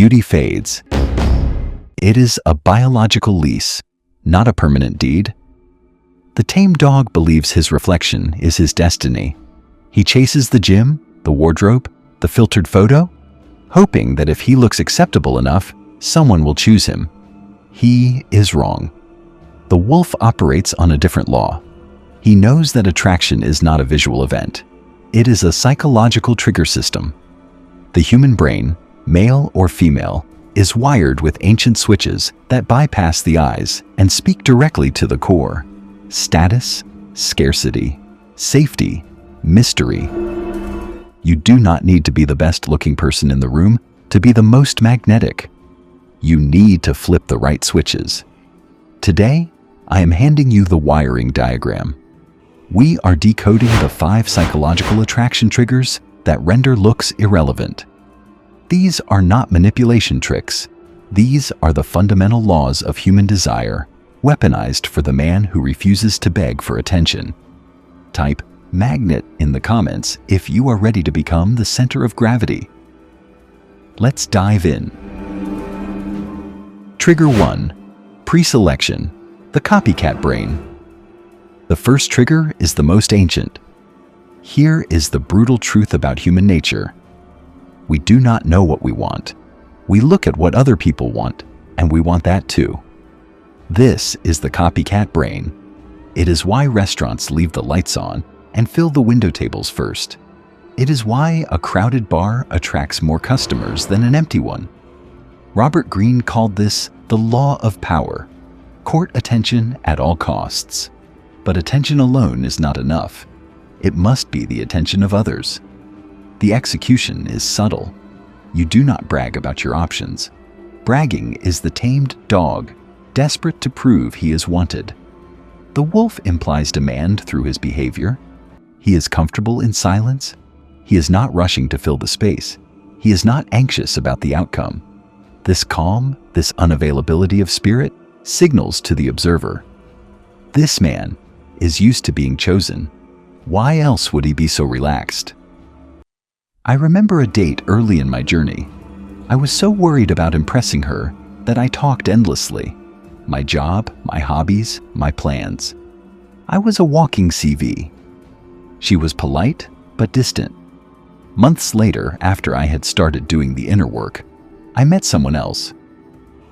beauty fades. It is a biological lease, not a permanent deed. The tame dog believes his reflection is his destiny. He chases the gym, the wardrobe, the filtered photo, hoping that if he looks acceptable enough, someone will choose him. He is wrong. The wolf operates on a different law. He knows that attraction is not a visual event. It is a psychological trigger system. The human brain, male or female, is wired with ancient switches that bypass the eyes and speak directly to the core. Status, scarcity, safety, mystery. You do not need to be the best-looking person in the room to be the most magnetic. You need to flip the right switches. Today, I am handing you the wiring diagram. We are decoding the 5 psychological attraction triggers that render looks irrelevant. These are not manipulation tricks. These are the fundamental laws of human desire, weaponized for the man who refuses to beg for attention. Type magnet in the comments if you are ready to become the center of gravity. Let's dive in. Trigger 1. Pre-selection, the copycat brain. The first trigger is the most ancient. Here is the brutal truth about human nature. We do not know what we want. We look at what other people want, and we want that too. This is the copycat brain. It is why restaurants leave the lights on and fill the window tables first. It is why a crowded bar attracts more customers than an empty one. Robert Greene called this the law of power. Court attention at all costs. But attention alone is not enough. It must be the attention of others. The execution is subtle. You do not brag about your options. Bragging is the tamed dog, desperate to prove he is wanted. The wolf implies demand through his behavior. He is comfortable in silence. He is not rushing to fill the space. He is not anxious about the outcome. This calm, this unavailability of spirit, signals to the observer. This man is used to being chosen. Why else would he be so relaxed? I remember a date early in my journey. I was so worried about impressing her that I talked endlessly. My job, my hobbies, my plans. I was a walking CV. She was polite, but distant. Months later, after I had started doing the inner work, I met someone else.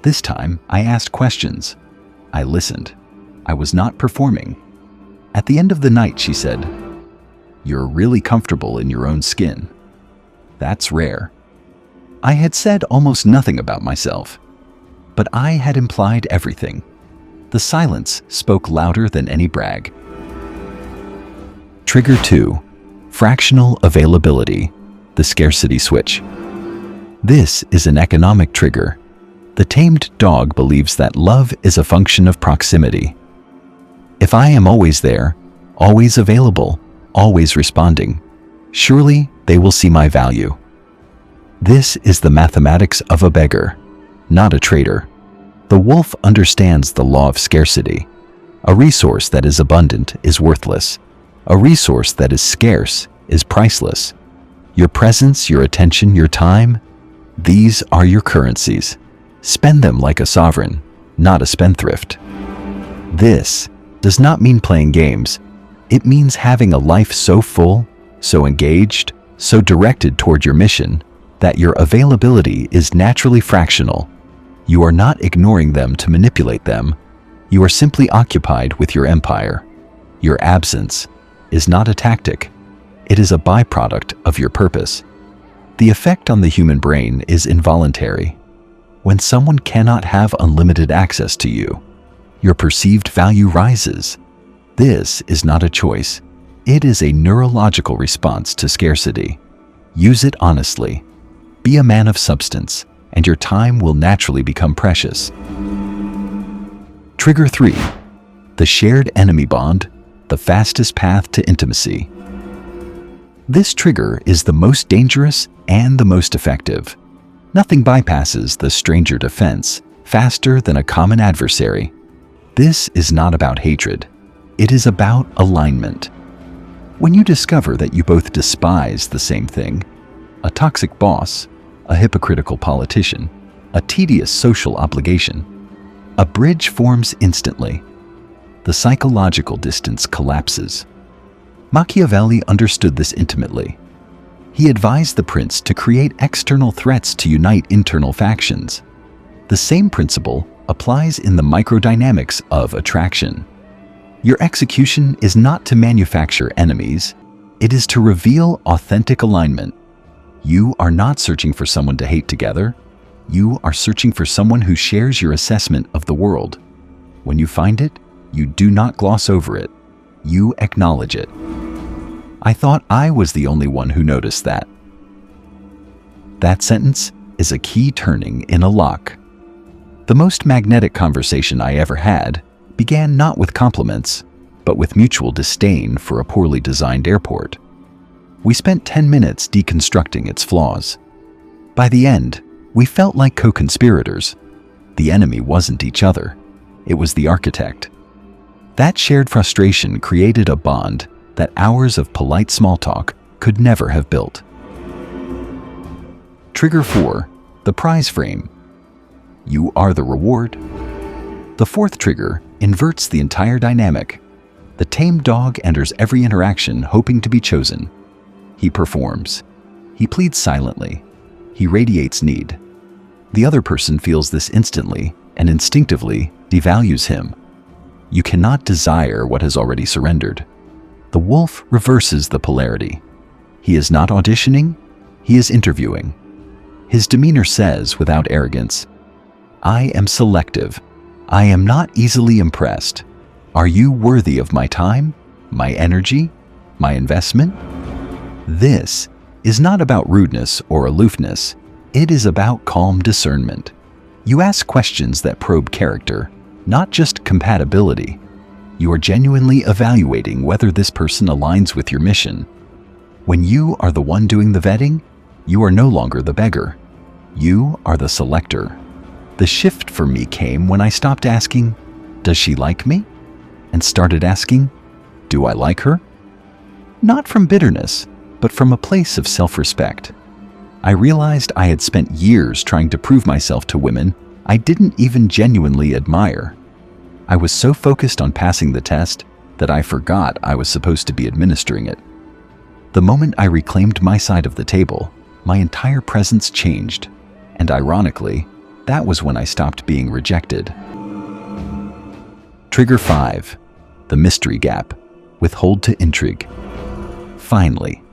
This time, I asked questions. I listened. I was not performing. At the end of the night, she said, "You're really comfortable in your own skin." That's rare. I had said almost nothing about myself, but I had implied everything. The silence spoke louder than any brag. Trigger 2. Fractional availability, the scarcity switch. This is an economic trigger. The tamed dog believes that love is a function of proximity. If I am always there, always available, always responding, surely they will see my value. This is the mathematics of a beggar, not a trader. The wolf understands the law of scarcity. A resource that is abundant is worthless. A resource that is scarce is priceless. Your presence, your attention, your time, these are your currencies. Spend them like a sovereign, not a spendthrift. This does not mean playing games. It means having a life so full, so engaged, so directed toward your mission, that your availability is naturally fractional. You are not ignoring them to manipulate them. You are simply occupied with your empire. Your absence is not a tactic. It is a byproduct of your purpose. The effect on the human brain is involuntary. When someone cannot have unlimited access to you, your perceived value rises. This is not a choice. It is a neurological response to scarcity. Use it honestly. Be a man of substance, and your time will naturally become precious. Trigger 3. The shared enemy bond, the fastest path to intimacy. This trigger is the most dangerous and the most effective. Nothing bypasses the stranger defense faster than a common adversary. This is not about hatred. It is about alignment. When you discover that you both despise the same thing, a toxic boss, a hypocritical politician, a tedious social obligation. A bridge forms instantly. The psychological distance collapses. Machiavelli understood this intimately. He advised the prince to create external threats to unite internal factions. The same principle applies in the microdynamics of attraction. Your execution is not to manufacture enemies, it is to reveal authentic alignment. You are not searching for someone to hate together. You are searching for someone who shares your assessment of the world. When you find it, you do not gloss over it. You acknowledge it. I thought I was the only one who noticed that. That sentence is a key turning in a lock. The most magnetic conversation I ever had began not with compliments, but with mutual disdain for a poorly designed airport. We spent 10 minutes deconstructing its flaws. By the end, we felt like co-conspirators. The enemy wasn't each other. It was the architect. That shared frustration created a bond that hours of polite small talk could never have built. Trigger 4. The prize frame. You are the reward. The fourth trigger inverts the entire dynamic. The tamed dog enters every interaction hoping to be chosen. He performs. He pleads silently. He radiates need. The other person feels this instantly and instinctively devalues him. You cannot desire what has already surrendered. The wolf reverses the polarity. He is not auditioning, he is interviewing. His demeanor says without arrogance, I am selective. I am not easily impressed. Are you worthy of my time, my energy, my investment? This is not about rudeness or aloofness. It is about calm discernment. You ask questions that probe character, not just compatibility. You are genuinely evaluating whether this person aligns with your mission. When you are the one doing the vetting, you are no longer the beggar. You are the selector. The shift for me came when I stopped asking, does she like me? And started asking, do I like her? Not from bitterness, but from a place of self-respect. I realized I had spent years trying to prove myself to women I didn't even genuinely admire. I was so focused on passing the test that I forgot I was supposed to be administering it. The moment I reclaimed my side of the table, my entire presence changed, and ironically, that was when I stopped being rejected. Trigger 5. The mystery gap. Withhold to intrigue. Finally,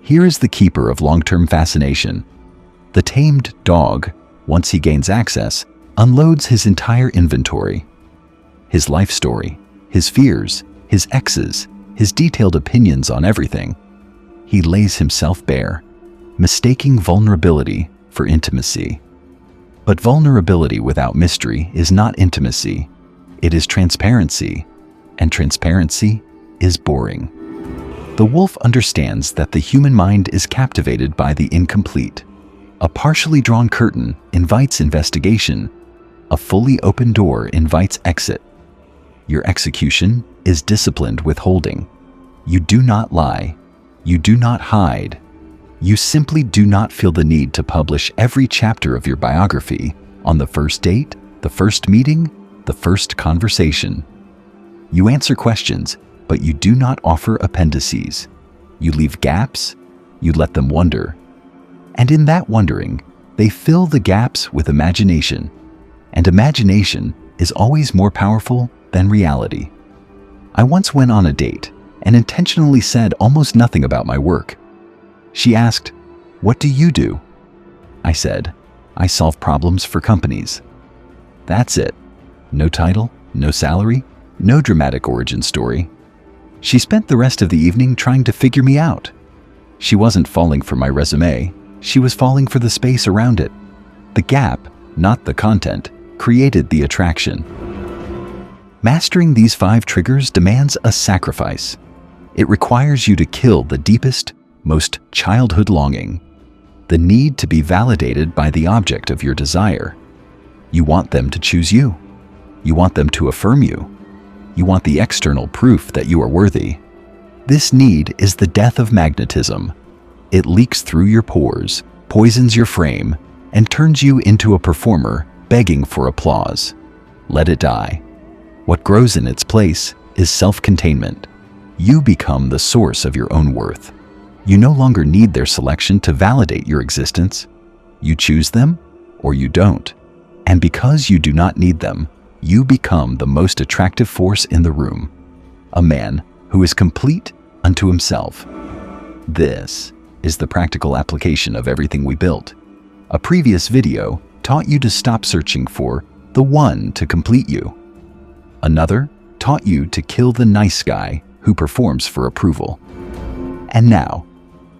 here is the keeper of long-term fascination. The tamed dog, once he gains access, unloads his entire inventory. His life story, his fears, his exes, his detailed opinions on everything. He lays himself bare, mistaking vulnerability for intimacy. But vulnerability without mystery is not intimacy. It is transparency, and transparency is boring. The wolf understands that the human mind is captivated by the incomplete. A partially drawn curtain invites investigation. A fully open door invites exit. Your execution is disciplined withholding. You do not lie. You do not hide. You simply do not feel the need to publish every chapter of your biography on the first date, the first meeting, the first conversation. You answer questions, but you do not offer appendices. You leave gaps, you let them wonder. And in that wondering, they fill the gaps with imagination. And imagination is always more powerful than reality. I once went on a date and intentionally said almost nothing about my work. She asked, "What do you do?" I said, "I solve problems for companies." That's it. No title, no salary, no dramatic origin story. She spent the rest of the evening trying to figure me out. She wasn't falling for my resume, she was falling for the space around it. The gap, not the content, created the attraction. Mastering these 5 triggers demands a sacrifice. It requires you to kill the deepest, most childhood longing, the need to be validated by the object of your desire. You want them to choose you. You want them to affirm you. You want the external proof that you are worthy. This need is the death of magnetism. It leaks through your pores. poisons your frame, and turns you into a performer begging for applause. Let it die. What grows in its place is self-containment. You become the source of your own worth. You no longer need their selection to validate your existence. You choose them or you don't. And because you do not need them, you become the most attractive force in the room. A man who is complete unto himself. This is the practical application of everything we built. A previous video taught you to stop searching for the one to complete you. Another taught you to kill the nice guy who performs for approval. And now,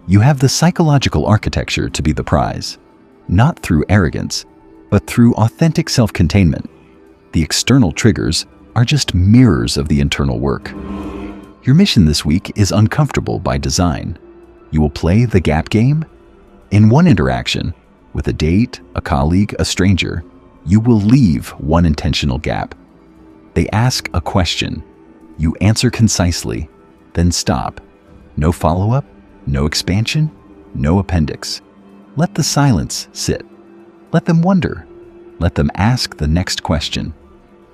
you have the psychological architecture to be the prize, not through arrogance, but through authentic self-containment. The external triggers are just mirrors of the internal work. Your mission this week is uncomfortable by design. You will play the gap game. In one interaction, with a date, a colleague, a stranger, you will leave one intentional gap. They ask a question. You answer concisely, then stop. No follow-up, no expansion, no appendix. Let the silence sit. Let them wonder. Let them ask the next question.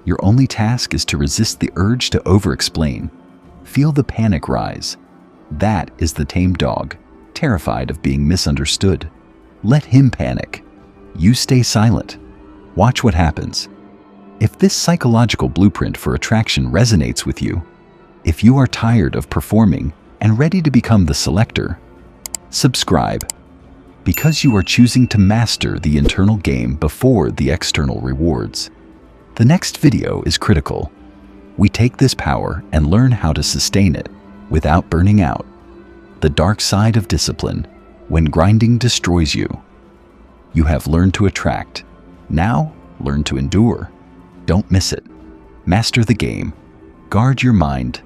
Your only task is to resist the urge to over-explain. Feel the panic rise. That is the tame dog, terrified of being misunderstood. Let him panic. You stay silent. Watch what happens. If this psychological blueprint for attraction resonates with you, if you are tired of performing and ready to become the selector, subscribe, because you are choosing to master the internal game before the external rewards. The next video is critical. We take this power and learn how to sustain it without burning out. The dark side of discipline, when grinding destroys you. You have learned to attract. Now, learn to endure. Don't miss it. Master the game. Guard your mind.